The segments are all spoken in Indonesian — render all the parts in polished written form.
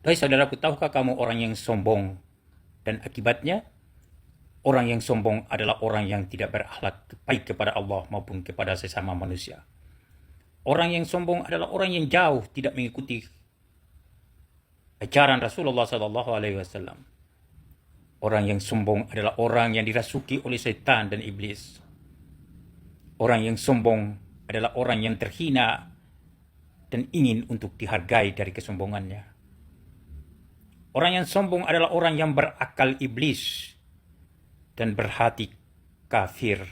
Hai saudaraku, tahukah kamu orang yang sombong dan akibatnya? Orang yang sombong adalah orang yang tidak berakhlak baik kepada Allah maupun kepada sesama manusia. Orang yang sombong adalah orang yang jauh tidak mengikuti ajaran Rasulullah SAW. Orang yang sombong adalah orang yang dirasuki oleh setan dan iblis. Orang yang sombong adalah orang yang terhina dan ingin untuk dihargai dari kesombongannya. Orang yang sombong adalah orang yang berakal iblis dan berhati kafir.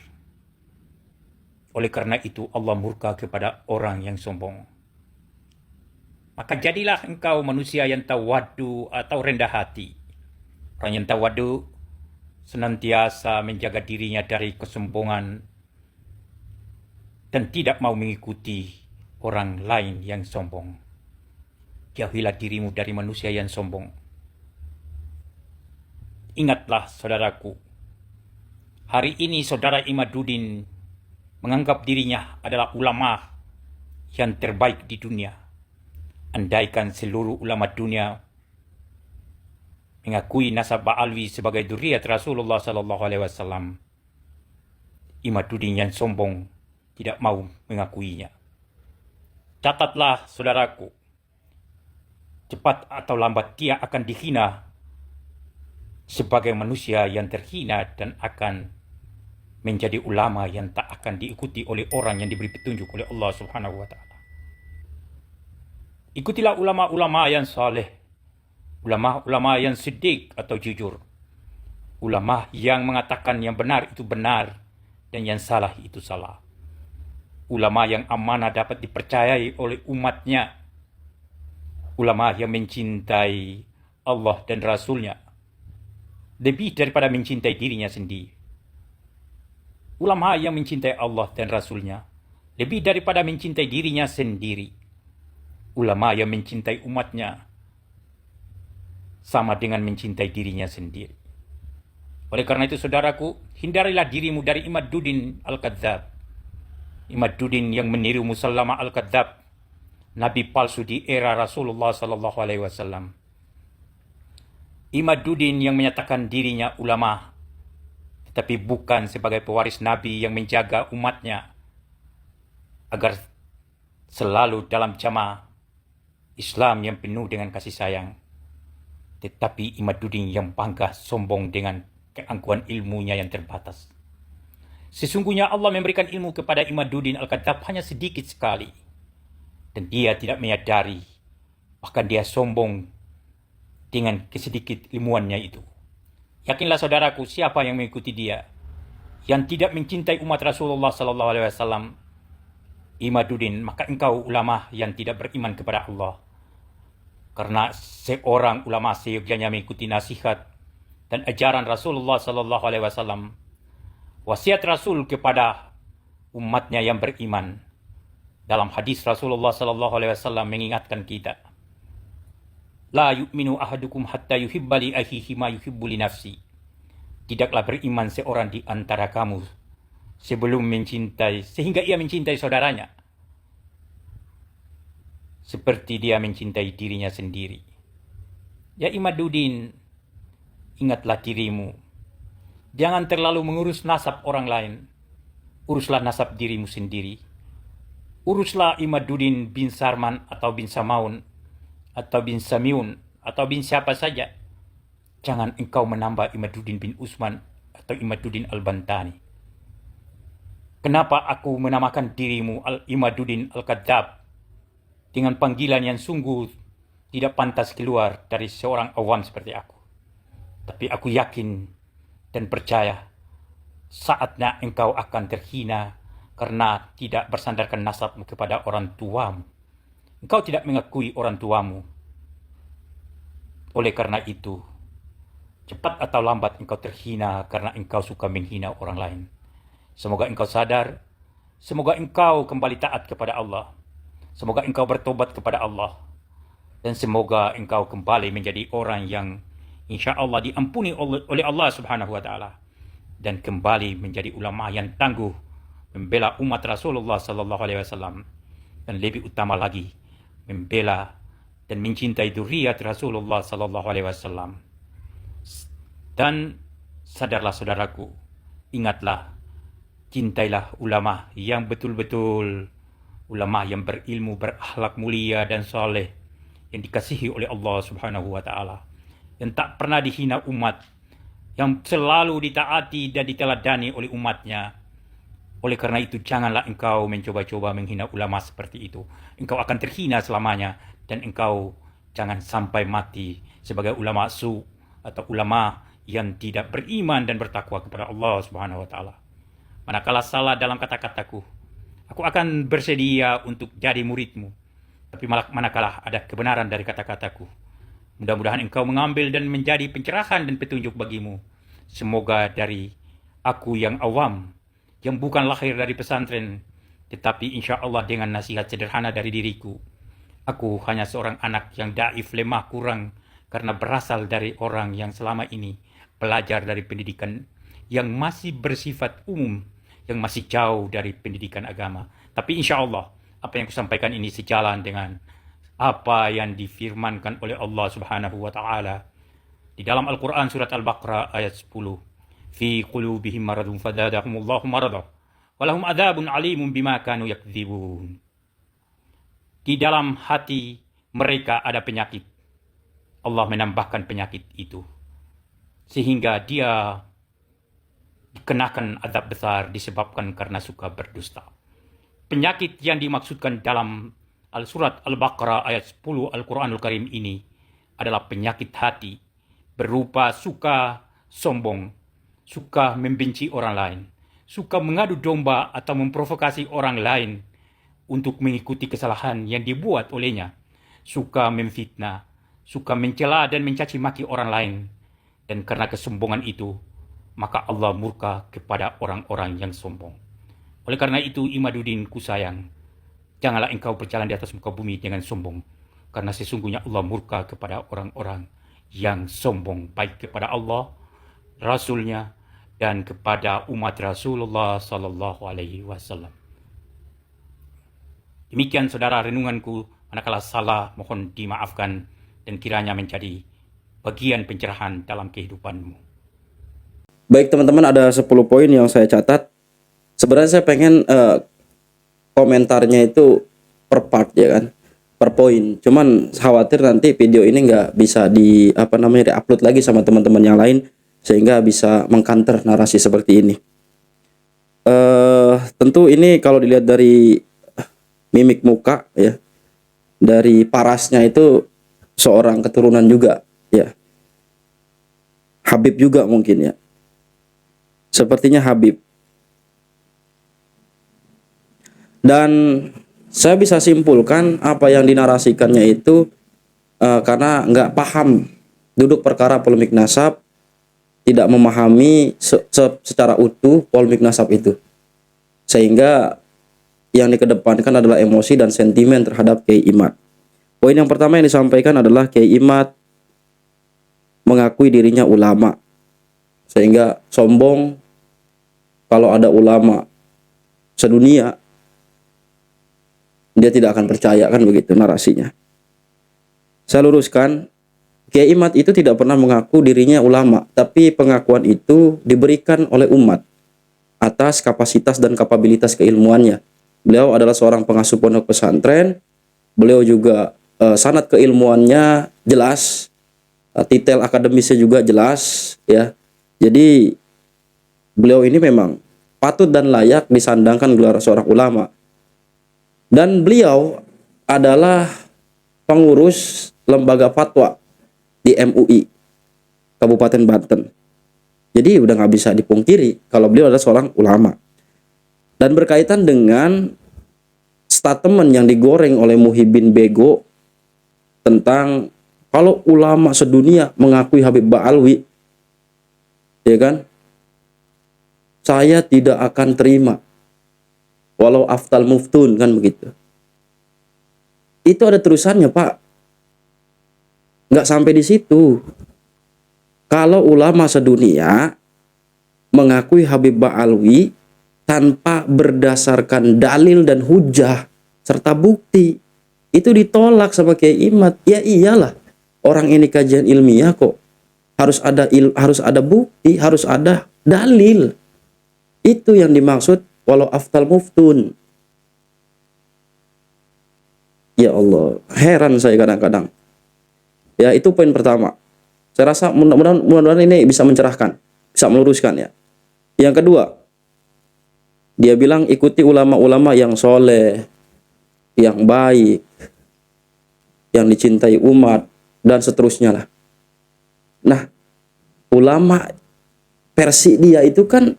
Oleh karena itu Allah murka kepada orang yang sombong. Maka jadilah engkau manusia yang tawadu atau rendah hati. Orang yang tawadu senantiasa menjaga dirinya dari kesombongan dan tidak mau mengikuti orang lain yang sombong. Jauhilah dirimu dari manusia yang sombong. Ingatlah saudaraku, hari ini saudara Imaduddin menganggap dirinya adalah ulama yang terbaik di dunia. Andaikan seluruh ulama dunia mengakui nasab Ba'alwi sebagai dzurriyyat Rasulullah SAW, Imaduddin yang sombong tidak mau mengakuinya. Catatlah saudaraku, cepat atau lambat dia akan dihina sebagai manusia yang terhina dan akan menjadi ulama yang tak akan diikuti oleh orang yang diberi petunjuk oleh Allah Subhanahu wa taala. Ikutilah ulama-ulama yang saleh, ulama-ulama yang siddiq atau jujur, ulama yang mengatakan yang benar itu benar dan yang salah itu salah. Ulama yang amanah dapat dipercayai oleh umatnya, ulama yang mencintai Allah dan Rasulnya lebih daripada mencintai dirinya sendiri. Ulama yang mencintai Allah dan Rasulnya lebih daripada mencintai dirinya sendiri. Ulama yang mencintai umatnya sama dengan mencintai dirinya sendiri. Oleh karena itu saudaraku, hindarilah dirimu dari Imaduddin Al-Kadzab. Imaduddin yang meniru Musallama Al-Kadzab, nabi palsu di era Rasulullah SAW. Imaduddin yang menyatakan dirinya ulama, tetapi bukan sebagai pewaris nabi yang menjaga umatnya agar selalu dalam jamaah Islam yang penuh dengan kasih sayang. Tetapi Imaduddin yang bangga sombong dengan keangkuhan ilmunya yang terbatas. Sesungguhnya Allah memberikan ilmu kepada Imaduddin Al-Kadzab hanya sedikit sekali. Dan dia tidak menyadari, bahkan dia sombong dengan kesedikit ilmuannya itu. Yakinlah saudaraku, siapa yang mengikuti dia, yang tidak mencintai umat Rasulullah SAW, Imaduddin, maka engkau ulama yang tidak beriman kepada Allah. Karena seorang ulama seyogyanya mengikuti nasihat dan ajaran Rasulullah SAW, wasiat Rasul kepada umatnya yang beriman. Dalam hadis Rasulullah SAW mengingatkan kita, La yu'minu ahadukum hatta yuhibba li akhihi ma yuhibbu li nafsi. Tidaklah beriman seorang di antara kamu sehingga ia mencintai saudaranya seperti dia mencintai dirinya sendiri. Ya Imaduddin, ingatlah dirimu. Jangan terlalu mengurus nasab orang lain. Uruslah nasab dirimu sendiri. Uruslah Imaduddin bin Sarman atau bin Samaun atau bin Samiun atau bin siapa saja. Jangan engkau menambah Imaduddin bin Utsman atau Imaduddin Al-Bantani. Kenapa aku menamakan dirimu Imaduddin Al-Kadzab dengan panggilan yang sungguh tidak pantas keluar dari seorang awam seperti aku? Tapi aku yakin dan percaya saatnya engkau akan terhina karena tidak bersandarkan nasabmu kepada orang tuamu. Engkau tidak mengakui orang tuamu. Oleh karena itu, cepat atau lambat engkau terhina karena engkau suka menghina orang lain. Semoga engkau sadar, semoga engkau kembali taat kepada Allah, semoga engkau bertobat kepada Allah, dan semoga engkau kembali menjadi orang yang insya Allah diampuni oleh Allah Subhanahu wa taala dan kembali menjadi ulama yang tangguh membela umat Rasulullah sallallahu alaihi wasallam, dan lebih utama lagi membela dan mencintai dzurriyyat Rasulullah sallallahu alaihi wasallam. Dan sadarlah saudaraku, ingatlah, cintailah ulama yang betul-betul ulama yang berilmu, berakhlak mulia dan soleh, yang dikasihi oleh Allah Subhanahu wa taala, yang tak pernah dihina umat, yang selalu ditaati dan diteladani oleh umatnya. Oleh karena itu, janganlah engkau mencoba-coba menghina ulama seperti itu. Engkau akan terhina selamanya, dan engkau jangan sampai mati sebagai ulama su atau ulama yang tidak beriman dan bertakwa kepada Allah Subhanahu wa taala. Manakala salah dalam kata-kataku, aku akan bersedia untuk jadi muridmu. Tapi manakala ada kebenaran dari kata-kataku, mudah-mudahan engkau mengambil dan menjadi pencerahan dan petunjuk bagimu. Semoga dari aku yang awam, yang bukan lahir dari pesantren, tetapi insya Allah dengan nasihat sederhana dari diriku, aku hanya seorang anak yang daif, lemah, kurang, karena berasal dari orang yang selama ini belajar dari pendidikan yang masih bersifat umum, yang masih jauh dari pendidikan agama. Tapi insya Allah, apa yang kusampaikan ini sejalan dengan apa yang difirmankan oleh Allah Subhanahu wa taala di dalam Al-Qur'an surat Al-Baqarah ayat 10. Fi qulubihim maradun fazadahumullahu marada walahum adzabun alimun bima kanu yakdzibun. Di dalam hati mereka ada penyakit. Allah menambahkan penyakit itu sehingga dia dikenakan azab besar disebabkan karena suka berdusta. Penyakit yang dimaksudkan dalam surat Al-Baqarah ayat 10 Al-Quranul Karim ini adalah penyakit hati, berupa suka sombong, suka membenci orang lain, suka mengadu domba atau memprovokasi orang lain untuk mengikuti kesalahan yang dibuat olehnya, suka memfitnah, suka mencela dan mencaci maki orang lain. Dan karena kesombongan itu, maka Allah murka kepada orang-orang yang sombong. Oleh karena itu, Imaduddin ku sayang, janganlah engkau berjalan di atas muka bumi dengan sombong, karena sesungguhnya Allah murka kepada orang-orang yang sombong, baik kepada Allah, Rasulnya, dan kepada umat Rasulullah Sallallahu Alaihi Wasallam. Demikian saudara renunganku, manakala salah mohon dimaafkan dan kiranya menjadi bagian pencerahan dalam kehidupanmu. Baik teman-teman, ada 10 poin yang saya catat. Sebenarnya saya pengen komentarnya itu per part ya kan, per poin. Cuman khawatir nanti video ini nggak bisa di-upload lagi sama teman-teman yang lain, sehingga bisa mengcounter narasi seperti ini. Tentu ini kalau dilihat dari mimik muka ya, dari parasnya itu seorang keturunan juga ya, Habib juga mungkin ya, sepertinya Habib. Dan saya bisa simpulkan apa yang dinarasikannya itu karena nggak paham duduk perkara polemik nasab, tidak memahami secara utuh polemik nasab itu, sehingga yang dikedepankan adalah emosi dan sentimen terhadap Kiai Imad. Poin yang pertama yang disampaikan adalah Kiai Imad mengakui dirinya ulama, sehingga sombong kalau ada ulama sedunia dia tidak akan percaya, kan begitu narasinya. Saya luruskan, Kiai Imad itu tidak pernah mengaku dirinya ulama, tapi pengakuan itu diberikan oleh umat atas kapasitas dan kapabilitas keilmuannya. Beliau adalah seorang pengasuh pondok pesantren, beliau juga sanad keilmuannya jelas, titel akademisnya juga jelas ya. Jadi beliau ini memang patut dan layak disandangkan gelar seorang ulama. Dan beliau adalah pengurus lembaga fatwa di MUI Kabupaten Banten. Jadi udah nggak bisa dipungkiri kalau beliau adalah seorang ulama. Dan berkaitan dengan statement yang digoreng oleh Muhyiddin Bego tentang kalau ulama sedunia mengakui Habib Ba'alwi, ya kan, saya tidak akan terima walau aftal muftun, kan begitu. Itu ada terusannya, Pak. Nggak sampai di situ. Kalau ulama sedunia mengakui Habib Ba'alwi tanpa berdasarkan dalil dan hujah serta bukti, Itu ditolak sama Kiai Imad. Ya iyalah, orang ini kajian ilmiah kok. Harus ada bukti, harus ada dalil. Itu yang dimaksud walau aftal muftun. Ya Allah, heran saya kadang-kadang. Ya, itu poin pertama. Saya rasa mudah-mudahan ini bisa mencerahkan, bisa meluruskan ya. Yang kedua, dia bilang ikuti ulama-ulama yang soleh, yang baik, yang dicintai umat, dan seterusnya lah. Nah, ulama versi dia itu kan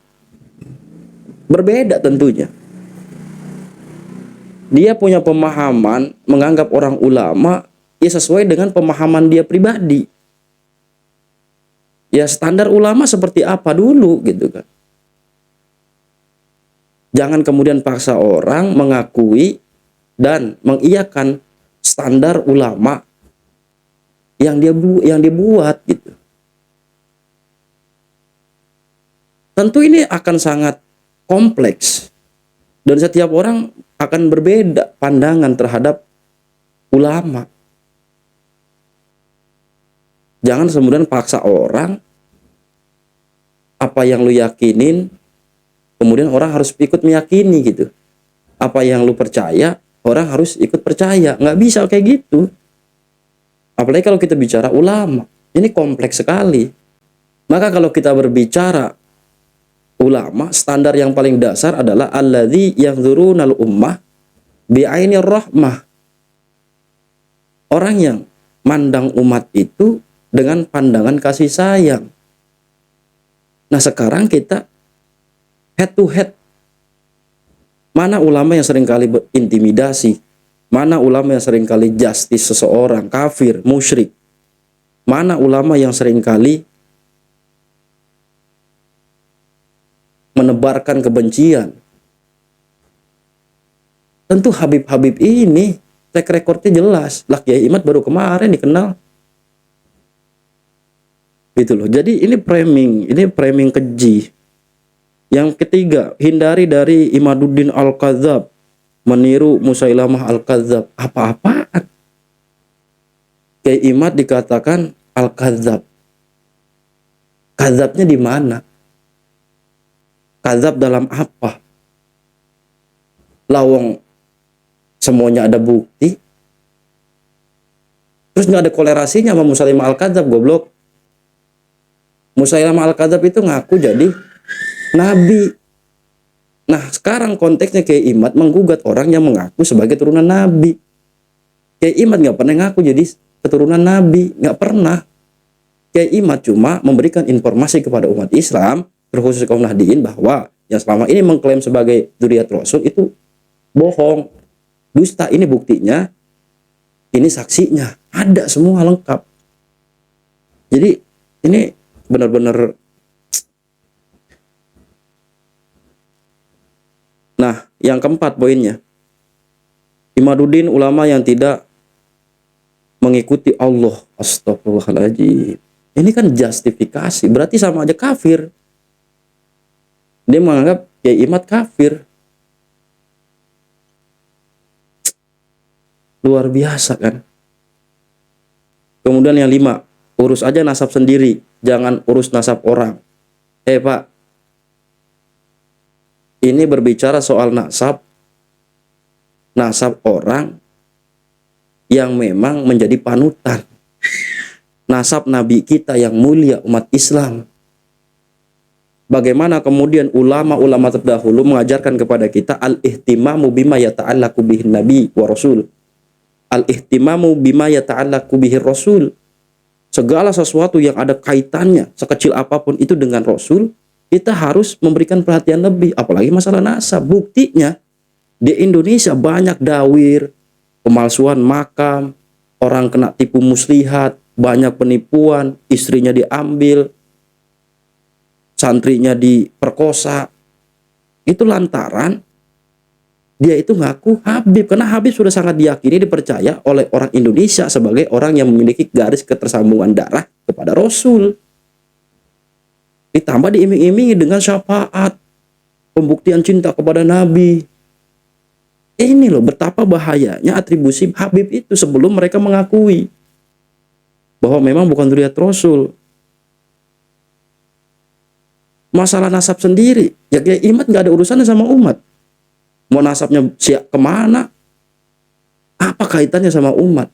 berbeda tentunya. Dia punya pemahaman, menganggap orang ulama ya sesuai dengan pemahaman dia pribadi. Ya standar ulama seperti apa dulu gitu kan. Jangan kemudian paksa orang mengakui dan mengiyakan standar ulama yang dia buat gitu. Tentu ini akan sangat kompleks dan setiap orang akan berbeda pandangan terhadap ulama. Jangan kemudian paksa orang apa yang lu yakinin, kemudian orang harus ikut meyakini gitu. Apa yang lu percaya, orang harus ikut percaya. Nggak bisa kayak gitu. Apalagi kalau kita bicara ulama, ini kompleks sekali. Maka kalau kita berbicara ulama, standar yang paling dasar adalah alladzi yanzurunal ummah bi'ainir rahmah. Orang yang mandang umat itu dengan pandangan kasih sayang. Nah, sekarang kita head to head. Mana ulama yang seringkali berintimidasi? Mana ulama yang seringkali justice seseorang, kafir, musyrik? Mana ulama yang seringkali menebarkan kebencian? Tentu Habib-Habib ini track recordnya jelas. Lah Kiai Imad baru kemarin dikenal. Gitu loh. Jadi ini framing keji. Yang ketiga, hindari dari Imaduddin Al-Kadzab, meniru Musailamah Al-Kadzab. Apa-apaan? Kiai Imad dikatakan Al-Kadzab. Kadzabnya di mana? Kadzab dalam apa? Lawang semuanya ada bukti. Terus nggak ada kolerasinya sama Musailamah Al-Kadzab, goblok. Musailamah Al-Kadzab itu ngaku jadi nabi. Nah, sekarang konteksnya Kiai Imad menggugat orang yang mengaku sebagai turunan nabi. Kiai Imad nggak pernah ngaku jadi keturunan nabi, nggak pernah. Kiai Imad cuma memberikan informasi kepada umat Islam, terkhusus kaum Nahdliyin, bahwa yang selama ini mengklaim sebagai dzurriyyat Rasul itu bohong, dusta. Ini buktinya, ini saksinya, ada semua lengkap. Jadi ini benar-benar. Nah, yang keempat poinnya, Imaduddin ulama yang tidak mengikuti Allah. Astagfirullahaladzim. Ini kan justifikasi, berarti sama aja kafir. Dia menganggap Kiai Imad kafir. Luar biasa kan. Kemudian yang 5, urus aja nasab sendiri, jangan urus nasab orang. Pak, ini berbicara soal nasab orang yang memang menjadi panutan. Nasab Nabi kita yang mulia, umat Islam. Bagaimana kemudian ulama-ulama terdahulu mengajarkan kepada kita al-ihtimamu bima yata'allaqu bihin nabi wa rasul. Al-ihtimamu bima yata'allaqu bihir rasul. Segala sesuatu yang ada kaitannya sekecil apapun itu dengan Rasul, kita harus memberikan perhatian lebih, apalagi masalah nasab. Buktinya di Indonesia banyak dawir, pemalsuan makam, orang kena tipu muslihat, banyak penipuan, istrinya diambil, santrinya diperkosa. Itu lantaran dia itu ngaku Habib, karena Habib sudah sangat diyakini, dipercaya oleh orang Indonesia sebagai orang yang memiliki garis ketersambungan darah kepada Rasul. Ditambah diiming-imingi dengan syafaat, pembuktian cinta kepada Nabi. Ini loh betapa bahayanya atribusi Habib itu sebelum mereka mengakui bahwa memang bukan zuriat Rasul. Masalah nasab sendiri, ya Kiai Imad nggak ada urusannya sama umat. Mau nasabnya siap kemana? Apa kaitannya sama umat?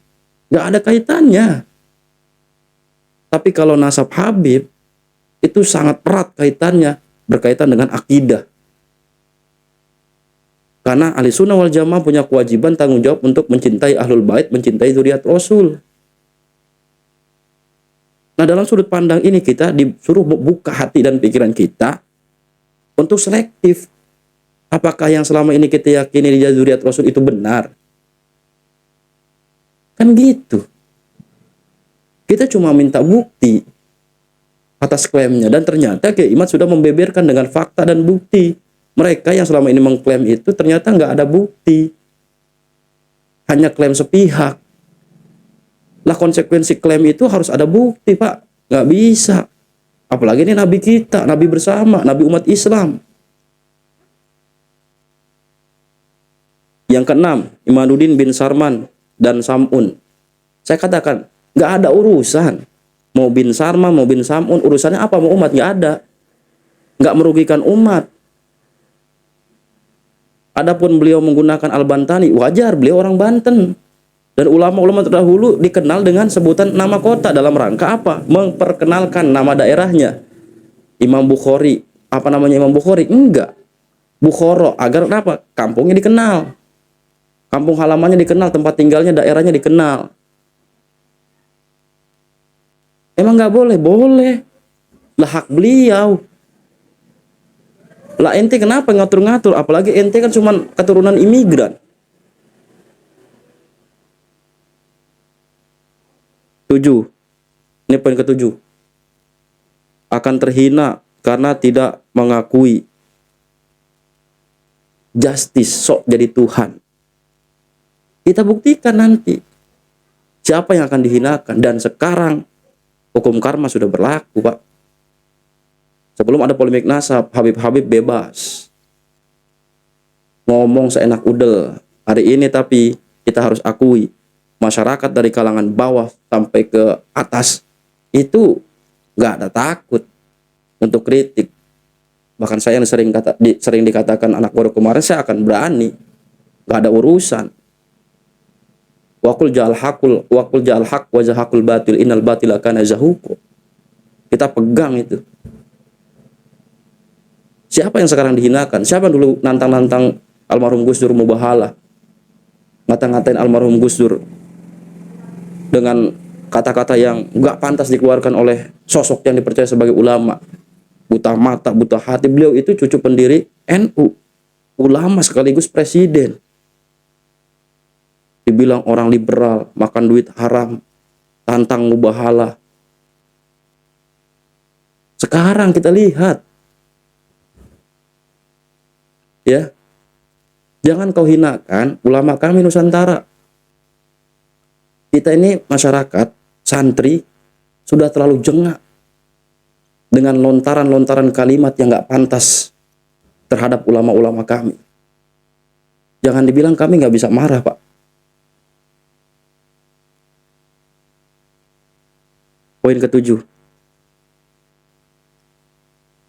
Nggak ada kaitannya. Tapi kalau nasab Habib itu sangat erat kaitannya, berkaitan dengan akidah. Karena ahli sunnah wal jamaah punya kewajiban tanggung jawab untuk mencintai ahlul bait, mencintai zuriat Rasul. Nah, dalam sudut pandang ini kita disuruh buka hati dan pikiran kita untuk selektif. Apakah yang selama ini kita yakini di zuriat Rasul itu benar? Kan gitu. Kita cuma minta bukti atas klaimnya, dan ternyata Kiai Imad sudah membeberkan dengan fakta dan bukti. Mereka yang selama ini mengklaim itu ternyata nggak ada bukti. Hanya klaim sepihak. Lah konsekuensi klaim itu harus ada bukti, Pak. Nggak bisa. Apalagi ini Nabi kita, Nabi bersama, Nabi umat Islam. Yang keenam, Imaduddin bin Sarman dan Sam'un. Saya katakan, nggak ada urusan. Mau bin Sarman, mau bin Sam'un, urusannya apa mau umat? Nggak ada. Nggak merugikan umat. Adapun beliau menggunakan Al-Bantani, wajar, beliau orang Banten. Dan ulama-ulama terdahulu dikenal dengan sebutan nama kota dalam rangka apa? Memperkenalkan nama daerahnya. Imam Bukhari, apa namanya Imam Bukhari? Enggak. Bukhoro, agar kenapa? Kampungnya dikenal. Kampung halamannya dikenal, tempat tinggalnya, daerahnya dikenal. Emang nggak boleh? Boleh. Lah hak beliau. Lah ente kenapa ngatur-ngatur? Apalagi ente kan cuma keturunan imigran. 7. Ini poin ke-7. Akan terhina karena tidak mengakui justice, sok jadi Tuhan. Kita buktikan nanti siapa yang akan dihinakan. Dan sekarang hukum karma sudah berlaku, Pak. Sebelum ada polemik nasab, Habib-Habib bebas ngomong seenak udel. Hari ini tapi kita harus akui, masyarakat dari kalangan bawah sampai ke atas itu nggak ada takut untuk kritik. Bahkan saya yang sering dikatakan anak baru kemarin, saya akan berani, nggak ada urusan. Wakul jahal hak wajahakul batil innal batila kana zahuqu. Kita pegang itu. Siapa yang sekarang dihinakan? Siapa yang dulu nantang-nantang almarhum Gus Dur mubahalah? Ngata-ngatain almarhum Gus Dur dengan kata-kata yang nggak pantas dikeluarkan oleh sosok yang dipercaya sebagai ulama. Buta mata, buta hati. Beliau itu cucu pendiri NU. Ulama sekaligus presiden. Dibilang orang liberal, makan duit haram, tantang mubahalah. Sekarang kita lihat, ya, jangan kau hinakan ulama kami Nusantara. Kita ini masyarakat, santri, sudah terlalu jengak dengan lontaran-lontaran kalimat yang gak pantas terhadap ulama-ulama kami. Jangan dibilang kami gak bisa marah, Pak. Poin ke-7.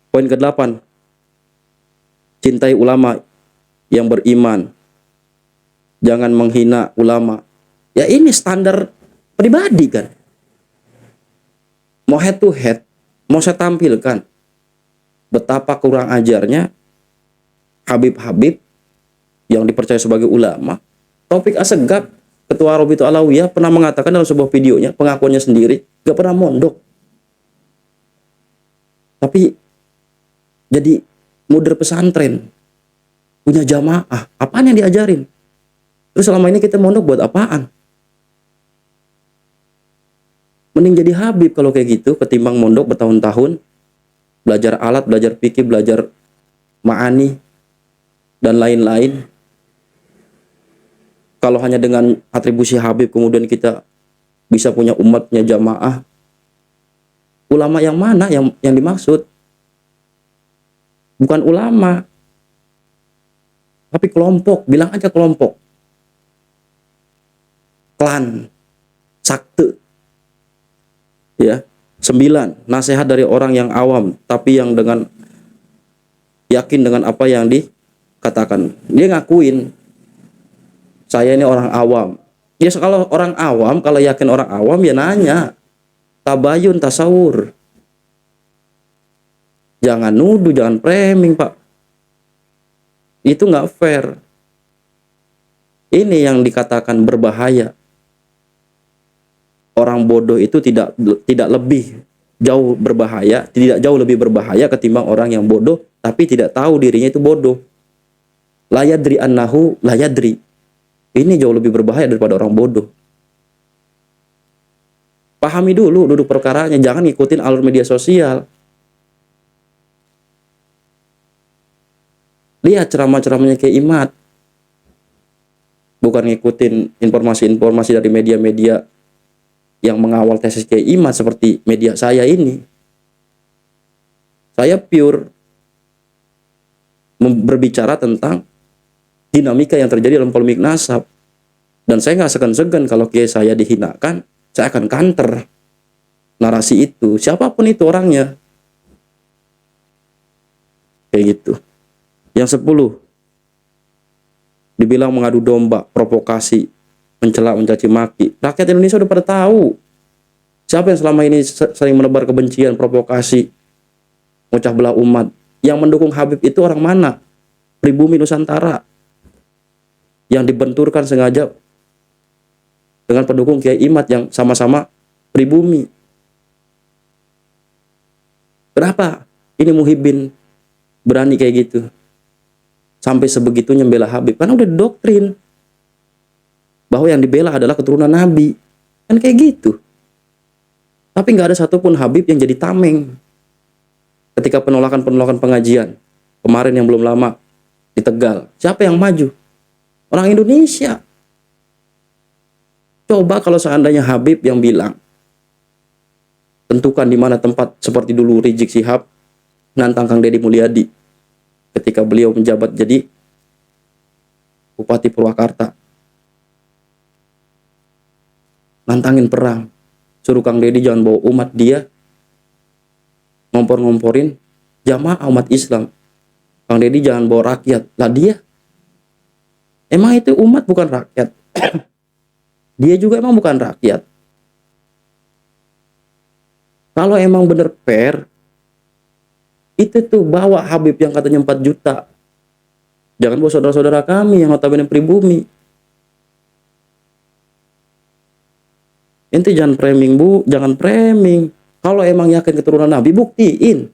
Poin ke-8. Cintai ulama yang beriman. Jangan menghina ulama. Ya ini standar pribadi kan. Mau head to head, mau saya tampilkan betapa kurang ajarnya Habib-Habib yang dipercaya sebagai ulama. Taufik Assegaf, Ketua Robitul Alawiyah, pernah mengatakan dalam sebuah videonya, pengakuannya sendiri, gak pernah mondok. Tapi jadi mudir pesantren, punya jamaah. Apaan yang diajarin? Terus selama ini kita mondok buat apaan? Mending jadi Habib kalau kayak gitu, ketimbang mondok bertahun-tahun, belajar alat, belajar fikih, belajar ma'ani, dan lain-lain. Kalau hanya dengan atribusi Habib kemudian kita bisa punya umat, punya jamaah, ulama yang mana yang dimaksud? Bukan ulama. Tapi kelompok, bilang aja kelompok. Klan, sakte. Ya. 9, nasihat dari orang yang awam, tapi yang dengan yakin dengan apa yang dikatakan. Dia ngakuin, saya ini orang awam. Ya kalau orang awam, kalau yakin orang awam ya nanya. Tabayun, tasawur. Jangan nuduh, jangan framing, Pak. Itu nggak fair. Ini yang dikatakan berbahaya. Orang bodoh itu tidak lebih jauh berbahaya, tidak jauh lebih berbahaya ketimbang orang yang bodoh tapi tidak tahu dirinya itu bodoh. La yadri annahu la yadri. Ini jauh lebih berbahaya daripada orang bodoh. Pahami dulu duduk perkaranya, jangan ngikutin alur media sosial. Lihat ceramah-ceramahnya Kiai Imad. Bukan ngikutin informasi-informasi dari media-media yang mengawal tesis Kiai Imad seperti media saya ini. Saya pure berbicara tentang dinamika yang terjadi dalam polemik nasab. Dan saya nggak segan-segan kalau Kiai saya dihinakan, saya akan counter narasi itu. Siapapun itu orangnya. Kayak gitu. Yang 10, dibilang mengadu domba, provokasi, mencela, mencaci maki. Rakyat Indonesia udah pada tahu siapa yang selama ini sering menebar kebencian, provokasi, memecah belah umat. Yang mendukung Habib itu orang mana? Pribumi Nusantara yang dibenturkan sengaja dengan pendukung Kiai Imad yang sama-sama pribumi. Kenapa ini Muhyiddin berani kayak gitu? Sampai sebegitunya membela Habib. Karena udah doktrin bahwa yang dibela adalah keturunan Nabi. Kan kayak gitu. Tapi nggak ada satupun Habib yang jadi tameng ketika penolakan pengajian kemarin yang belum lama di Tegal. Siapa yang maju? Orang Indonesia. Coba kalau seandainya Habib yang bilang, tentukan di mana tempat seperti dulu Rizik Syihab nantang Kang Deddy Mulyadi ketika beliau menjabat jadi Bupati Purwakarta. Nantangin perang. Suruh Kang Deddy jangan bawa umat dia ngompor-ngomporin jamaah umat Islam. Kang Deddy jangan bawa rakyat. Lah dia emang itu umat bukan rakyat. Dia juga emang bukan rakyat. Kalau emang bener fair, itu tuh bawa Habib yang katanya 4 juta. Jangan bawa saudara-saudara kami yang notabene pribumi. Ente jangan framing, Bu, jangan framing. Kalau emang yakin keturunan Nabi, buktiin.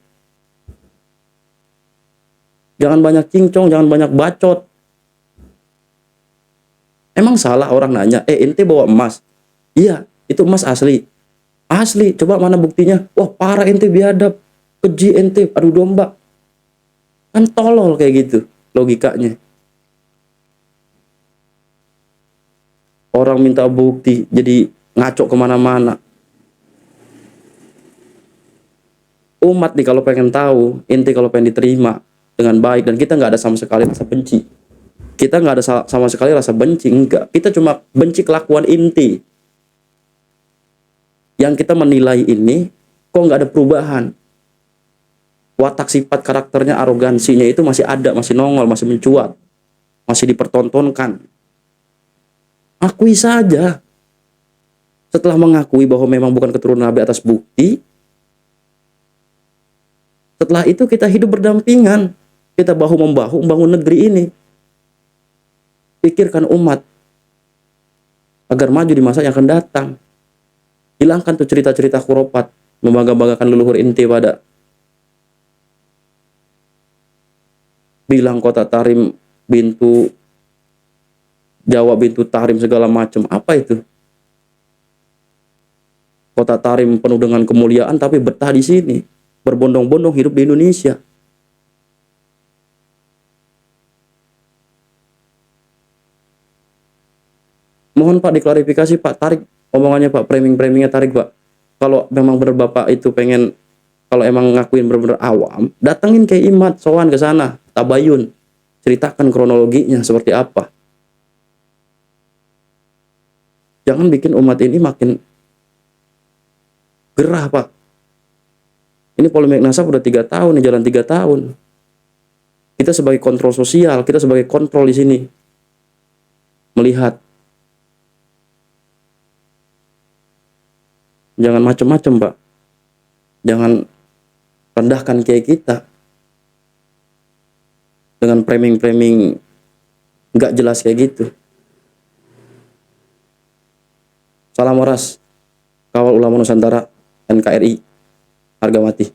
Jangan banyak cincong, jangan banyak bacot. Emang salah orang nanya, ente bawa emas? Iya, itu emas asli. Asli, coba mana buktinya? Wah, parah ente biadab. Keji ente, adu domba. Kan tolol kayak gitu logikanya. Orang minta bukti, jadi ngaco kemana-mana. Umat nih kalau pengen tahu, ente kalau pengen diterima dengan baik, dan kita nggak ada sama sekali rasa benci. Kita nggak ada sama sekali rasa benci, enggak. Kita cuma benci kelakuan inti. Yang kita menilai ini, kok nggak ada perubahan. Watak sifat karakternya, arogansinya itu masih ada, masih nongol, masih mencuat. Masih dipertontonkan. Akui saja. Setelah mengakui bahwa memang bukan keturunan Nabi atas bukti, setelah itu kita hidup berdampingan. Kita bahu-membahu membangun negeri ini. Pikirkan umat agar maju di masa yang akan datang. Hilangkan tuh cerita-cerita khurafat, membangga-banggakan leluhur inti pada bilang kota Tarim bintu Jawa, bintu Tarim segala macam. Apa itu? Kota Tarim penuh dengan kemuliaan tapi betah di sini, berbondong-bondong hidup di Indonesia. Mohon Pak diklarifikasi Pak, tarik omongannya Pak, framing-framingnya tarik Pak. Kalau memang benar Bapak itu pengen, kalau emang ngakuin benar-benar awam, datengin Kiai Imad, sowan ke sana, tabayun. ceritakan kronologinya seperti apa. Jangan bikin umat ini makin gerah, Pak. Ini polemik nasab udah 3 tahun, nih, jalan 3 tahun. Kita sebagai kontrol sosial, kita sebagai kontrol di sini melihat. Jangan macam-macam, Pak. Jangan rendahkan kiai kita dengan framing-framing nggak jelas kayak gitu. Salam waras, kawal ulama Nusantara, NKRI, harga mati.